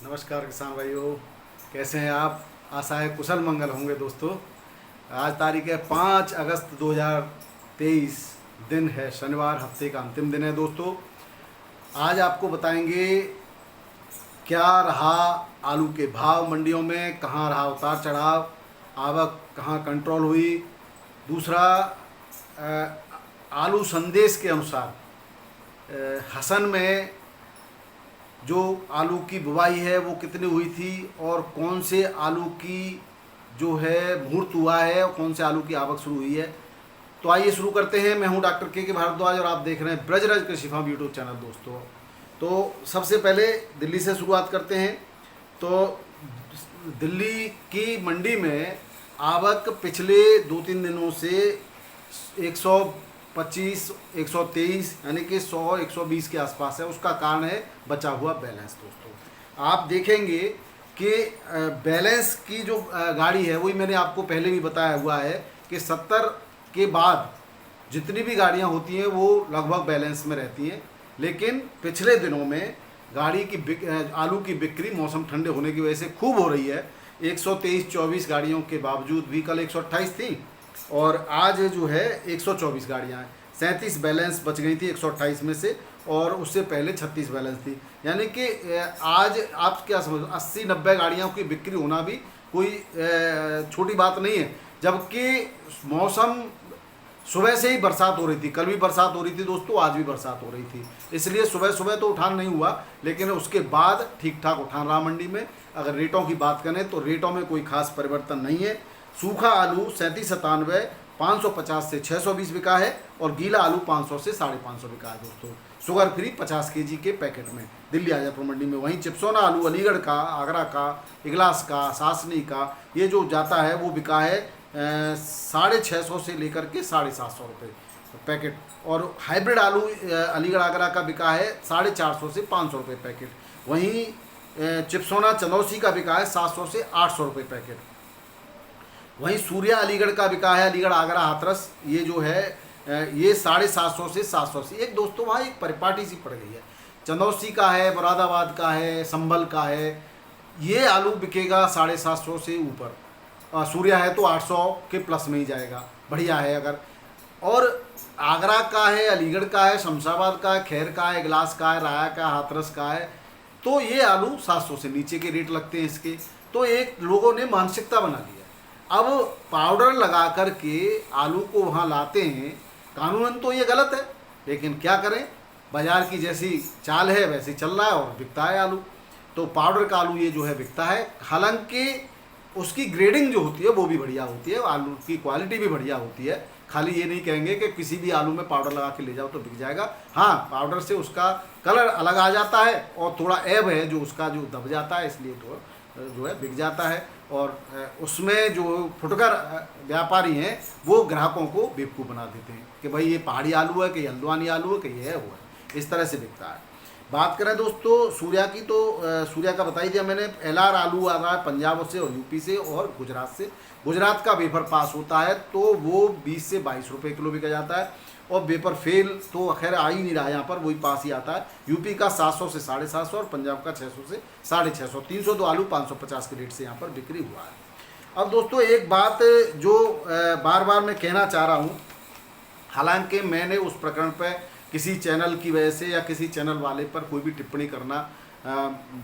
नमस्कार किसान भाइयों, कैसे हैं आप। आशा है कुशल मंगल होंगे दोस्तों। आज तारीख है 5 अगस्त 2023, दिन है शनिवार, हफ्ते का अंतिम दिन है दोस्तों। आज आपको बताएंगे क्या रहा आलू के भाव मंडियों में, कहाँ रहा उतार चढ़ाव, आवक कहाँ कंट्रोल हुई। दूसरा, आलू संदेश के अनुसार हसन में जो आलू की बुवाई है वो कितनी हुई थी और कौन से आलू की जो है मुहूर्त हुआ है और कौन से आलू की आवक शुरू हुई है। तो आइए शुरू करते हैं। मैं हूं डॉक्टर के भारद्वाज और आप देख रहे हैं ब्रजराज कृषि फार्म यूट्यूब चैनल दोस्तों। तो सबसे पहले दिल्ली से शुरुआत करते हैं। तो दिल्ली की मंडी में आवक पिछले 2-3 दिनों से 125, 123 यानी कि 100, 120 के आसपास है। उसका कारण है बचा हुआ बैलेंस दोस्तों। आप देखेंगे कि बैलेंस की जो गाड़ी है, वही मैंने आपको पहले भी बताया हुआ है कि 70 के बाद जितनी भी गाड़ियां होती हैं वो लगभग बैलेंस में रहती हैं। लेकिन पिछले दिनों में गाड़ी की आलू की बिक्री मौसम ठंडे होने की वजह से खूब हो रही है। 123-24 गाड़ियों के बावजूद भी कल 128 थी और आज जो है 124 गाड़ियाँ हैं। 37 बैलेंस बच गई थी 128 में से, और उससे पहले 36 बैलेंस थी। यानी कि आज आप क्या समझो, 80-90 गाड़ियों की बिक्री होना भी कोई छोटी बात नहीं है। जबकि मौसम सुबह से ही बरसात हो रही थी, कल भी बरसात हो रही थी दोस्तों, आज भी बरसात हो रही थी। इसलिए सुबह सुबह तो उठान नहीं हुआ, लेकिन उसके बाद ठीक ठाक उठान रहा मंडी में। अगर रेटों की बात करें तो रेटों में कोई खास परिवर्तन नहीं है। सूखा आलू 37-97 550 से 620 बिका है और गीला आलू 500 से 550 बिका है दोस्तों। शुगर फ्री 50 केजी के पैकेट में दिल्ली आजापुर मंडी में। वहीं चिप्सोना आलू अलीगढ़ का, आगरा का, इगलास का, सासनी का, ये जो जाता है वो बिका है 650 से लेकर के 750 रुपये पैकेट। और हाइब्रिड आलू अलीगढ़ आगरा का बिका है 450 से 500 रुपये पैकेट। वहीं चिप्सोना चंदौसी का बिका है 700 से 800 रुपये पैकेट। वहीं सूर्या अलीगढ़ का बिका है, अलीगढ़ आगरा हाथरस, ये जो है ये 750 से 780। एक दोस्तों वहाँ एक परिपाटी सी पड़ गई है। चंदौसी का है, मुरादाबाद का है, संभल का है, ये आलू बिकेगा 750 से ऊपर। सूर्या है तो 800 के प्लस में ही जाएगा, बढ़िया है अगर। और आगरा का है, अलीगढ़ का है, शमशाबाद का है, खैर का है, इगलास का है, राया का, हाथरस का है, तो ये आलू 700 से नीचे के रेट लगते हैं इसके। तो एक लोगों ने मानसिकता बना ली है, अब पाउडर लगा कर के आलू को वहाँ लाते हैं। कानूनन तो ये गलत है, लेकिन क्या करें, बाजार की जैसी चाल है वैसे चल रहा है और बिकता है आलू। तो पाउडर का आलू ये जो है बिकता है। हालांकि उसकी ग्रेडिंग जो होती है वो भी बढ़िया होती है, आलू की क्वालिटी भी बढ़िया होती है। खाली ये नहीं कहेंगे कि किसी भी आलू में पाउडर लगा के ले जाओ तो बिक जाएगा। हाँ, पाउडर से उसका कलर अलग आ जाता है और थोड़ा ऐब है जो उसका जो दब जाता है, इसलिए तो जो है बिक जाता है। और उसमें जो फुटकर व्यापारी हैं वो ग्राहकों को बेवकूफ़ बना देते हैं कि भाई ये पहाड़ी आलू है कि हल्द्वानी आलू है कि ये है वो है, इस तरह से बिकता है। बात करें दोस्तों सूर्या की, तो सूर्या का बता ही दिया मैंने। LR आलू आ रहा है पंजाब से और यूपी से और गुजरात से। गुजरात का वेफर पास होता है तो वो 20 से 22 रुपये किलो बिका जाता है, और वेपर फेल तो खैर आ ही नहीं रहा यहाँ पर, वही पास ही आता है। यूपी का 700 से 750 और पंजाब का 600 से 650। 300 तो आलू 550 के रेट से यहाँ पर बिक्री हुआ है। अब दोस्तों एक बात जो बार बार मैं कहना चाह रहा हूँ, हालांकि मैंने उस प्रकरण पर किसी चैनल की वजह से या किसी चैनल वाले पर कोई भी टिप्पणी करना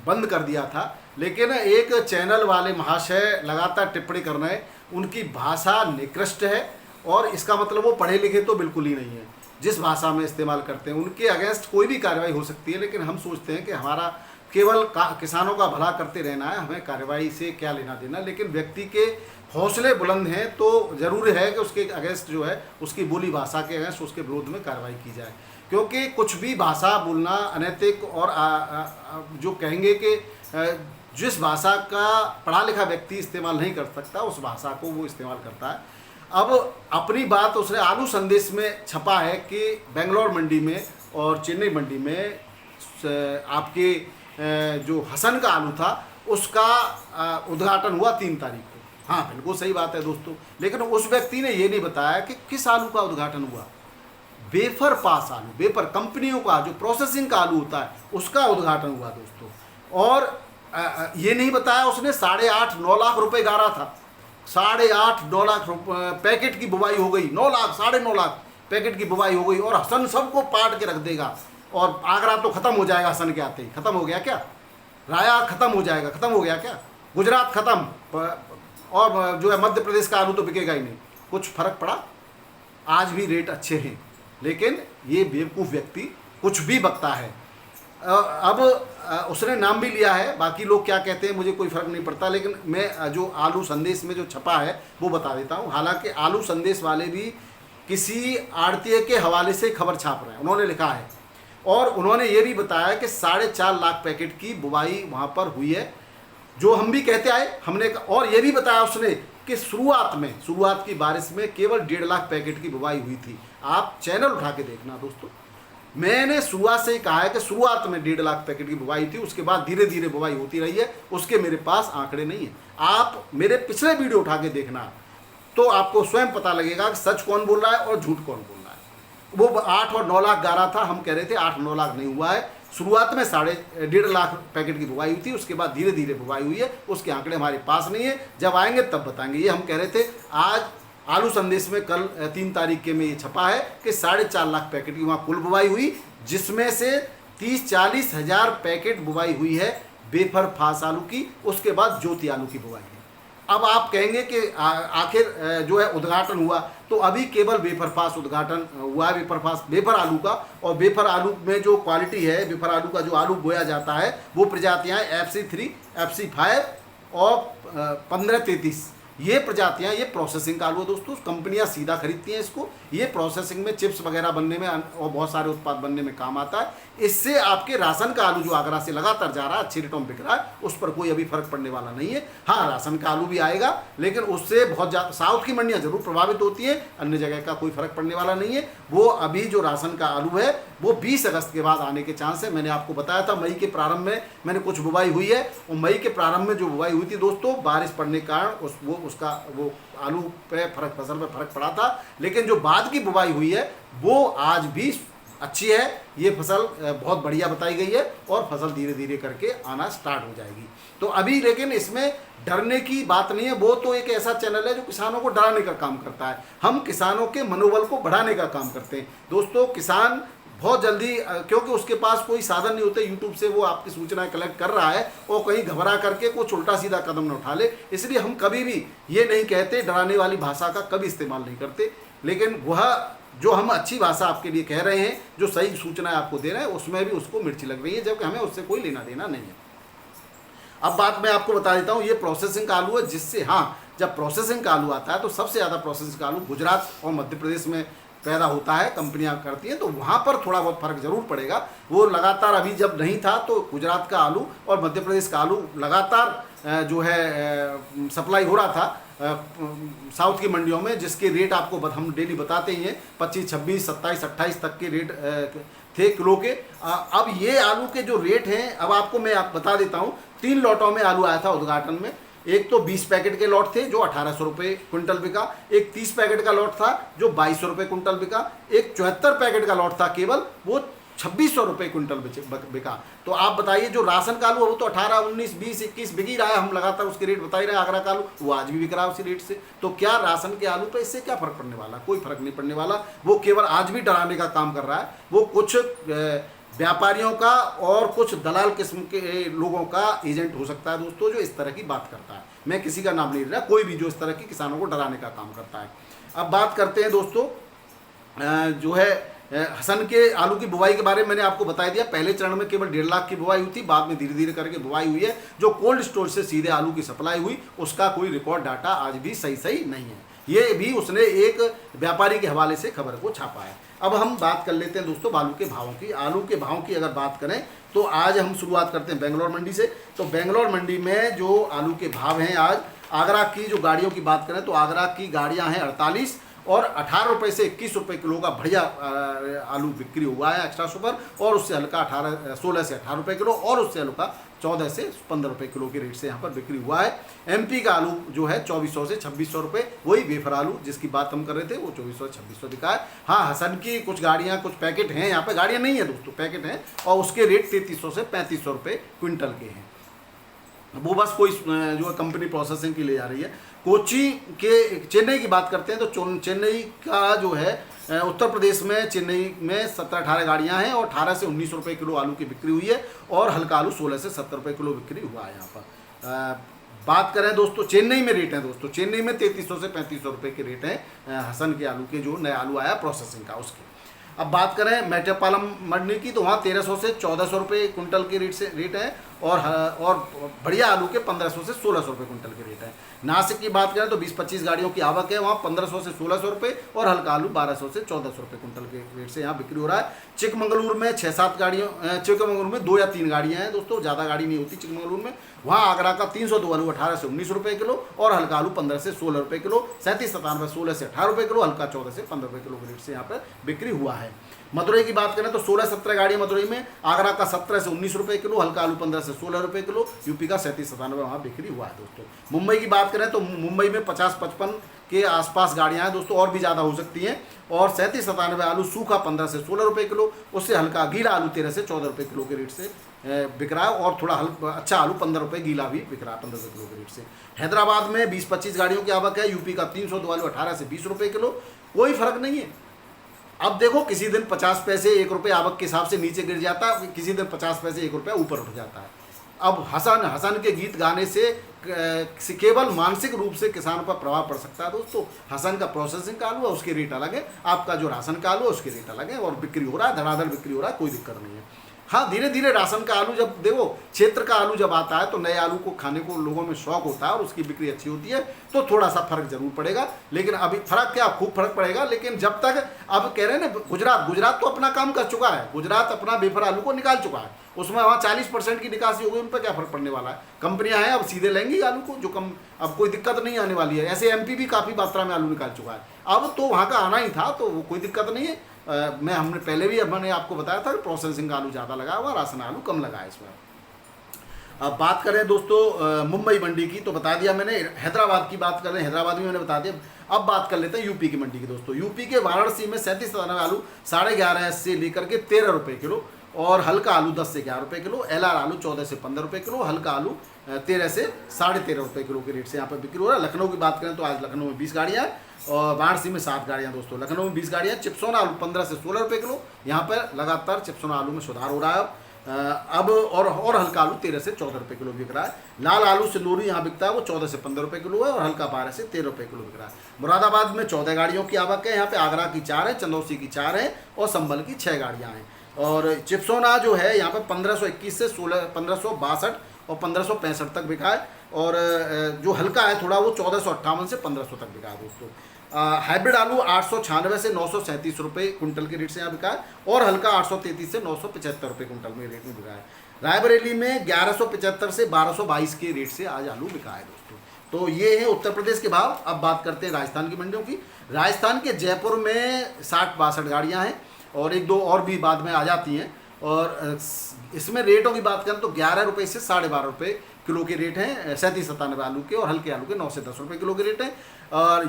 बंद कर दिया था, लेकिन एक चैनल वाले महाशय लगातार टिप्पणी कर रहे हैं। उनकी भाषा निकृष्ट है और इसका मतलब वो पढ़े लिखे तो बिल्कुल ही नहीं है। जिस भाषा में इस्तेमाल करते हैं उनके अगेंस्ट कोई भी कार्रवाई हो सकती है, लेकिन हम सोचते हैं कि हमारा केवल किसानों का भला करते रहना है, हमें कार्रवाई से क्या लेना देना। लेकिन व्यक्ति के हौसले बुलंद हैं तो ज़रूर है कि उसके अगेंस्ट जो है, उसकी बोली भाषा के अगेंस्ट, उसके विरोध में कार्रवाई की जाए। क्योंकि कुछ भी भाषा बोलना अनैतिक, और जो कहेंगे कि जिस भाषा का पढ़ा लिखा व्यक्ति इस्तेमाल नहीं कर सकता उस भाषा को वो इस्तेमाल करता है। अब अपनी बात उसने आलू संदेश में छपा है कि बेंगलोर मंडी में और चेन्नई मंडी में आपके जो हसन का आलू था उसका उद्घाटन हुआ 3 तारीख को। हाँ, बिल्कुल सही बात है दोस्तों, लेकिन उस व्यक्ति ने ये नहीं बताया कि किस आलू का उद्घाटन हुआ। वेफर पास आलू, वेफर कंपनियों का जो प्रोसेसिंग का आलू होता है उसका उद्घाटन हुआ दोस्तों। और ये नहीं बताया उसने 8.5-9 लाख रुपए गा रहा था। 8.5-9 लाख पैकेट की बुवाई हो गई, 9 लाख 9.5 लाख पैकेट की बुवाई हो गई, और हसन सबको पाट के रख देगा, और आगरा तो खत्म हो जाएगा हसन के आते ही। खत्म हो गया क्या? राया खत्म हो जाएगा, खत्म हो गया क्या? गुजरात खत्म, और जो है मध्य प्रदेश का आलू तो बिकेगा ही नहीं। कुछ फर्क पड़ा? आज भी रेट अच्छे हैं, लेकिन ये बेवकूफ़ व्यक्ति कुछ भी बकता है। अब उसने नाम भी लिया है, बाकी लोग क्या कहते हैं मुझे कोई फ़र्क नहीं पड़ता, लेकिन मैं जो आलू संदेश में जो छपा है वो बता देता हूँ। हालांकि आलू संदेश वाले भी किसी आड़तीय के हवाले से खबर छाप रहे हैं, उन्होंने लिखा है, और उन्होंने ये भी बताया कि 4.5 लाख पैकेट की बुवाई वहाँ पर हुई है, जो हम भी कहते आए हमने। और ये भी बताया उसने कि शुरुआत की बारिश में केवल 1.5 लाख पैकेट की बुवाई हुई थी। आप चैनल उठा के देखना दोस्तों, मैंने शुरुआत से ही कहा है कि शुरुआत में 1.5 लाख पैकेट की बुवाई थी, उसके बाद धीरे धीरे बुवाई होती रही है। उसके मेरे पास आंकड़े नहीं है, आप मेरे पिछले वीडियो उठा के देखना, तो आपको स्वयं पता लगेगा कि सच कौन बोल रहा है और झूठ कौन बोल रहा है। वो 8 और 9 लाख गा रहा था, हम कह रहे थे 8-9 लाख नहीं हुआ है। शुरुआत में 1.5 लाख पैकेट की बुवाई हुई थी, उसके बाद धीरे धीरे बुवाई हुई है। उसके आंकड़े हमारे पास नहीं है, जब आएंगे तब बताएंगे। ये हम कह रहे थे। आज आलू संदेश में कल 3 तारीख के में ये छपा है कि 4.5 लाख पैकेट की वहाँ कुल बुवाई हुई, जिसमें से 30-40 हज़ार पैकेट बुवाई हुई है बेफर फास आलू की, उसके बाद ज्योति आलू की बुवाई है। अब आप कहेंगे कि आखिर जो है उद्घाटन हुआ, तो अभी केवल वेफर फास उद्घाटन हुआ है, वेफर आलू का। और वेफर आलू में जो क्वालिटी है, वेफर आलू का जो आलू बोया जाता है, वो प्रजातियाँ FC3, FC5 और 1533, ये प्रजातियाँ, ये प्रोसेसिंग का आलू है दोस्तों। कंपनियां सीधा खरीदती हैं इसको, ये प्रोसेसिंग में चिप्स वगैरह बनने में और बहुत सारे उत्पाद बनने में काम आता है। इससे आपके राशन का आलू जो आगरा से लगातार जा रहा है, अच्छे रेटों में बिक रहा है, उस पर कोई अभी फर्क पड़ने वाला नहीं है। हाँ, राशन का आलू भी आएगा, लेकिन उससे बहुत ज़्यादा साउथ की मंडियाँ जरूर प्रभावित होती हैं, अन्य जगह का कोई फर्क पड़ने वाला नहीं है। वो अभी जो राशन का आलू है वो 20 अगस्त के बाद आने के चांस है। मैंने आपको बताया था मई के प्रारंभ में मैंने कुछ बुवाई हुई है, और मई के प्रारंभ में जो बुवाई हुई थी दोस्तों, बारिश पड़ने के कारण वो आलू पे फसल पे फर्क पड़ा था। लेकिन जो बाद की बुवाई हुई है वो आज भी अच्छी है। ये फसल बहुत बढ़िया बताई गई है, और फसल धीरे धीरे करके आना स्टार्ट हो जाएगी। तो अभी लेकिन इसमें डरने की बात नहीं है। वो तो एक ऐसा चैनल है जो किसानों को डराने का काम करता है, हम किसानों के मनोबल को बढ़ाने का काम करते हैं दोस्तों। किसान बहुत जल्दी, क्योंकि उसके पास कोई साधन नहीं होते, यूट्यूब से वो आपकी सूचनाएं कलेक्ट कर रहा है, और कहीं घबरा करके कुछ उल्टा सीधा कदम न उठा ले। इसलिए हम कभी भी ये नहीं कहते, डराने वाली भाषा का कभी इस्तेमाल नहीं करते। लेकिन वह जो हम अच्छी भाषा आपके लिए कह रहे हैं, जो सही सूचनाएं आपको दे रहे हैं, उसमें भी उसको मिर्ची लग रही है, जबकि हमें उससे कोई लेना देना नहीं है। अब बात मैं आपको बता देता हूँ, ये प्रोसेसिंग का आलू है, जिससे हाँ, जब प्रोसेसिंग का आलू आता है तो सबसे ज़्यादा प्रोसेसिंग का आलू गुजरात और मध्य प्रदेश में पैदा होता है, कंपनियां करती हैं, तो वहाँ पर थोड़ा बहुत फर्क जरूर पड़ेगा। वो लगातार अभी जब नहीं था तो गुजरात का आलू और मध्य प्रदेश का आलू लगातार जो है सप्लाई हो रहा था साउथ की मंडियों में, जिसके रेट आपको हम डेली बताते ही हैं, 25, 26, 27, 28 तक के रेट थे किलो के। अब ये आलू के जो रेट हैं, अब आपको मैं बता देता हूँ। 3 लॉटों में आलू आया था उद्घाटन में। एक तो 20 पैकेट के लॉट थे जो 1800 रुपये क्विंटल बिका, एक 30 पैकेट का लॉट था जो 2200 रुपये क्विंटल बिका, एक 74 पैकेट का लॉट था केवल, वो 2600 रुपये क्विंटल बिका। तो आप बताइए, जो राशन का आलू है वो तो 18, 19, 20, 21 बिक ही रहा है, हम लगातार उसके रेट बता ही रहे हैं। आगरा का आलू वो आज भी बिक रहा है उसी रेट से। तो क्या राशन के आलू पे इससे क्या फर्क पड़ने वाला? कोई फर्क नहीं पड़ने वाला। वो केवल आज भी डराने का काम कर रहा है। वो कुछ व्यापारियों का और कुछ दलाल किस्म के लोगों का एजेंट हो सकता है दोस्तों, जो इस तरह की बात करता है। मैं किसी का नाम नहीं ले रहा, कोई भी जो इस तरह की किसानों को डराने का काम करता है। अब बात करते हैं दोस्तों, जो है हसन के आलू की बुवाई के बारे में मैंने आपको बता दिया। पहले चरण में केवल 1.5 लाख की बुवाई हुई थी, बाद में धीरे धीरे करके बुवाई हुई है। जो कोल्ड स्टोर से सीधे आलू की सप्लाई हुई, उसका कोई रिकॉर्ड डाटा आज भी सही नहीं है। ये भी उसने एक व्यापारी के हवाले से खबर को छापा है। अब हम बात कर लेते हैं दोस्तों आलू के भावों की। आलू के भाव की अगर बात करें तो आज हम शुरुआत करते हैं बेंगलोर मंडी से। तो बेंगलोर मंडी में जो आलू के भाव हैं आज, आगरा की जो गाड़ियों की बात करें तो आगरा की गाड़ियां हैं 48 और 18 रुपये से 21 रुपये किलो का बढ़िया आलू बिक्री हुआ है एक्स्ट्रा सुपर, और उससे हल्का 16 से 18 रुपये किलो, और उससे हल्का 14 से 15 रुपये किलो के रेट से यहाँ पर बिक्री हुआ है। एमपी का आलू जो है 2400 से 2600 रुपये, वही वेफर आलू जिसकी बात हम कर रहे थे, वो 2400 से 2600 बिका है। हाँ, हसन की कुछ गाड़ियाँ, कुछ पैकेट हैं, यहाँ पे गाड़ियाँ नहीं है दोस्तों, पैकेट हैं, और उसके रेट 3300 से 3500 रुपये क्विंटल के हैं। वो बस कोई जो है कंपनी प्रोसेसिंग के लिए जा रही है। कोची के चेन्नई की बात करते हैं तो चेन्नई का जो है उत्तर प्रदेश में चेन्नई में 17-18 गाड़ियां हैं और 18 से 19 रुपये किलो आलू की बिक्री हुई है और हल्का आलू 16 से 70 रुपये किलो बिक्री हुआ है यहाँ पर। बात करें दोस्तों चेन्नई में रेट है दोस्तों, चेन्नई में 3300 से 3500 रुपये के रेट हैं हसन के आलू के, जो नया आलू आया प्रोसेसिंग का उसके। अब बात करें मेट्टापालम मंडी की तो वहाँ 1300 से 1400 रुपये कुंटल के रेट है और बढ़िया आलू के 1500 से 1600 रुपये कुंटल के रेट है। नासिक की बात करें तो 20-25 गाड़ियों की आवक है, वहाँ 1500 से 1600 रुपये और हल्का आलू 1200 से 1400 रुपये कुंटल के रेट से यहाँ बिक्री हो रहा है। चिकमंगलूर में 6-7 गाड़ियों, चिकमंगलूर में 2 या 3 गाड़ियाँ हैं दोस्तों, ज़्यादा गाड़ी नहीं होती चिकमंगलूर में। वहाँ आगरा का 302 आलू 18 से 19 रुपये किलो और हल्का आलू 15 से 16 रुपये किलो, 3797 16 से 18 रुपये किलो, हल्का 14 से 15 रुपये किलो के रेट से यहाँ पर बिक्री हुआ है। मदुरई की बात करें तो 16-17 गाड़ियाँ मदुरई में, आगरा का 17 से 19 रुपये किलो, हल्का आलू 15 से 16 रुपये किलो, यूपी का 37-97 वहाँ बिक्री हुआ है दोस्तों। मुंबई की बात करें तो मुंबई में 50-55 के आसपास गाड़ियाँ हैं दोस्तों, और भी ज़्यादा हो सकती हैं। और 37-97 आलू सूखा 15 से 16 रुपये किलो, उससे हल्का गीला आलू 13 से 14 रुपये किलो के रेट से बिक रहा है और थोड़ा अच्छा आलू 15 रुपये गीला भी बिक रहा है 15 रुपये किलो के रेट से। हैदराबाद में 20-25 गाड़ियों की आवक है, यूपी का 302 आलू 18 से 20 रुपये किलो, कोई फर्क नहीं है। अब देखो किसी दिन 50 पैसे 1 रुपये आवक के हिसाब से नीचे गिर जाता है, किसी दिन 50 पैसे 1 रुपया ऊपर उठ जाता है। अब हसन के गीत गाने से केवल मानसिक रूप से किसानों पर प्रभाव पड़ सकता है दोस्तों। हसन का प्रोसेसिंग का आलू है उसके रेट अलग है, आपका जो राशन का आलू है उसके रेट अलग है और बिक्री हो रहा है, धड़ाधड़ बिक्री हो रहा है, कोई दिक्कत नहीं है। हाँ, धीरे धीरे राशन का आलू जब देखो क्षेत्र का आलू जब आता है तो नए आलू को खाने को लोगों में शौक होता है और उसकी बिक्री अच्छी होती है, तो थोड़ा सा फर्क जरूर पड़ेगा। लेकिन अभी फर्क क्या, खूब फर्क पड़ेगा। लेकिन जब तक अब कह रहे हैं ना गुजरात तो अपना काम कर चुका है, गुजरात अपना बेफर आलू को निकाल चुका है, उसमें वहाँ 40% की निकासी हो गई, उन पर क्या फर्क पड़ने वाला है। कंपनियां हैं अब सीधे लेंगी आलू को, जो कम अब कोई दिक्कत नहीं आने वाली है। ऐसे एमपी भी काफ़ी मात्रा में आलू निकाल चुका है, अब तो वहाँ का आना ही था, तो वो कोई दिक्कत नहीं है। हमने पहले भी मैंने आपको बताया था कि प्रोसेसिंग का आलू ज़्यादा लगा हुआ, राशन आलू कम लगा है इसमें। अब बात करें दोस्तों मुंबई मंडी की तो बता दिया मैंने। हैदराबाद की बात करें, हैदराबाद भी मैंने बता दिया। अब बात कर लेते हैं यूपी की मंडी की दोस्तों। यूपी के वाराणसी में 37,000 आलू 11.5 से लेकर के 13 रुपये किलो और हल्का आलू 10 से 11 रुपये किलो, एलआर आलू 14 से 15 रुपये किलो, हल्का आलू 13 से 13.5 रुपये किलो के रेट से यहाँ पर बिक्री हो रहा है। लखनऊ की बात करें तो आज लखनऊ में 20 गाड़ियाँ और वाराणसी में 7 गाड़ियाँ दोस्तों। लखनऊ में 20 गाड़ियाँ। चिप्सोना आलू 15 से 16 रुपये किलो, यहाँ पर लगातार चिप्सोना आलू में सुधार हो रहा है अब और हल्का आलू 13 से 14 रुपये किलो बिक रहा है। लाल आलू सिंदूरी यहाँ बिकता है, वो 14 से 15 रुपये किलो है और हल्का 12 से 13 रुपये किलो बिक रहा है। मुरादाबाद में 14 गाड़ियों की आवक है, यहाँ पे आगरा की 4 है, चंदौसी की 4 है और संभल की 6 गाड़ियाँ हैं। और चिप्सोना जो है यहाँ पे 1521 से 1562 और 1565 तक बिका है और जो हल्का है थोड़ा वो 1458 से 1500 तक बिका है दोस्तों। हाइब्रिड आलू 896 से 937 रुपये कुंटल के रेट से यहाँ बिका है और हल्का 833 से 975 रुपये कुंटल में रेट में बिका है। रायबरेली में 1175 से 1222 के रेट से आज आलू बिका है दोस्तों। तो ये है उत्तर प्रदेश के भाव। अब बात करते हैं राजस्थान की मंडियों की। राजस्थान के जयपुर में 60-62 गाड़ियाँ हैं और 1-2 और भी बाद में आ जाती हैं। और इसमें रेटों की बात करें तो 11 रुपये से 12.5 रुपये किलो के रेट हैं 37-97 आलू के और हल्के आलू के 9 से 10 रुपये किलो के रेट हैं। और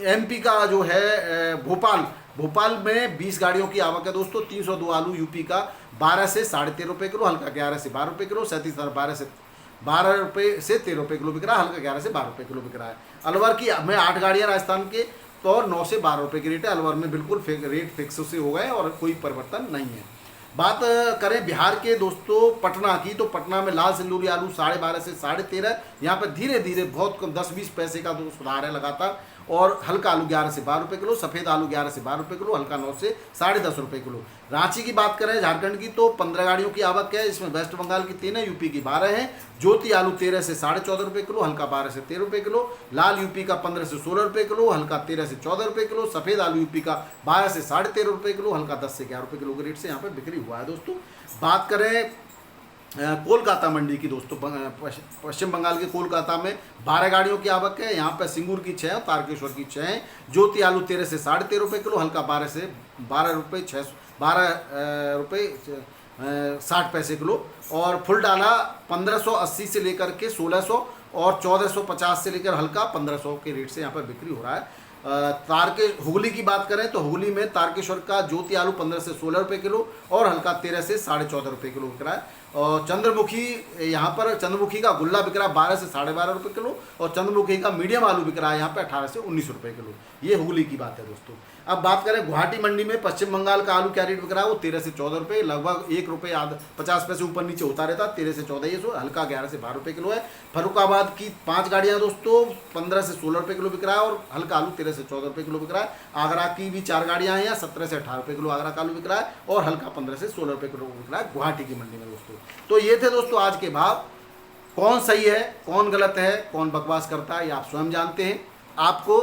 एमपी का जो है भोपाल में 20 गाड़ियों की आवक है दोस्तों। 302 आलू यूपी का 12 से 13.5 रुपये किलो, हल्का 11 से 12 रुपये किलो, 37 12 रुपये से 13 रुपये किलो बिक रहा है, हल्का 11 से 12 रुपये किलो बिक रहा है। अलवर की में 8 गाड़ियाँ राजस्थान के तो और 9 से 12 रुपये की रेट है। अलवर में बिल्कुल रेट फिक्स से हो गए और कोई परिवर्तन नहीं है। बात करें बिहार के दोस्तों पटना की तो पटना में लाल सिंदूरी आलू 12.5 से 13.5, यहाँ पर धीरे धीरे बहुत कम 10-20 पैसे का तो सुधार है लगातार। और हल्का आलू 11 से 12 रुपये किलो, सफ़ेद आलू 11 से 12 रुपये किलो, हल्का 9 से 10.5 रुपये किलो। रांची की बात करें झारखंड की तो 15 गाड़ियों की आवक है, इसमें वेस्ट बंगाल की 3 है, यूपी की 12 है। ज्योति आलू 13 से 14.5 रुपये किलो, हल्का 12 से 13 रुपये किलो। लाल यूपी का 15 से 16 रुपये किलो, हल्का 13 से 14 रुपये किलो। सफ़ेद आलू यूपी का 12 से 13.5 रुपये किलो, हल्का 10 से 11 रुपये किलो के रेट से यहाँ पर बिक्री हुआ है दोस्तों। बात करें कोलकाता मंडी की दोस्तों, पश्चिम बंगाल के कोलकाता में 12 गाड़ियों की आवक है, यहाँ पर सिंगूर की 6 और तारकेश्वर की 6 हैं। ज्योति आलू 13 से 13.5 रुपये किलो, हल्का 12 से 12 रुपये 60 पैसे किलो। और फुल डाला 1580 से लेकर के 1600 और 1450 से लेकर हल्का 1500 के रेट से यहाँ पर बिक्री हो रहा है। हुगली की बात करें तो हुगली में तारकेश्वर का ज्योति आलू 15 से 16 रुपये किलो और हल्का 13 से 14.5 रुपये किलो बिक रहा है। और चंद्रमुखी, यहाँ पर चंद्रमुखी का गुल्ला बिक रहा है 12 से 12.5 रुपये किलो, और चंद्रमुखी का मीडियम आलू बिक रहा है यहाँ पे 18 से 19 रुपये किलो। ये हुगली की बात है दोस्तों। अब बात करें गुवाहाटी मंडी में, पश्चिम बंगाल का आलू क्या रेट बिक रहा है, वो 13 से 14 रुपये, लगभग 1 रुपये आधा 50 पैसे ऊपर नीचे होता रहता है। 13 से 14 ये हल्का 11 से 12 रुपये किलो है। फरुखाबाद की 5 गाड़ियाँ दोस्तों 15 से 16 रुपये किलो बिक रहा है, और हल्का आलू 13 से 14 रुपये किलो बिक रहा है। आगरा की भी 4 गाड़ियाँ हैं, 17 से 18 रुपये किलो आगरा का आलू बिक रहा है, और हल्का 15 से 16 रुपये किलो बिक रहा है गुवाहाटी की मंडी में दोस्तों। तो ये थे दोस्तों आज के भाव। कौन सही है, कौन गलत है, कौन बकवास करता है, ये आप स्वयं जानते हैं। आपको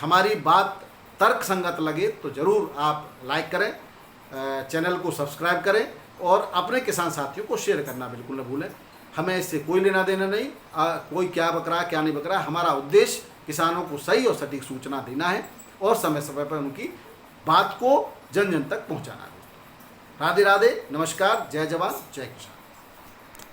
हमारी बात तर्क संगत लगे तो ज़रूर आप लाइक करें, चैनल को सब्सक्राइब करें, और अपने किसान साथियों को शेयर करना बिल्कुल न भूलें। हमें इससे कोई लेना देना नहीं, कोई क्या बक रहा है क्या नहीं बक रहा है। हमारा उद्देश्य किसानों को सही और सटीक सूचना देना है, और समय समय पर उनकी बात को जन जन तक पहुँचाना है। राधे राधे, नमस्कार, जय जवान जय किसान।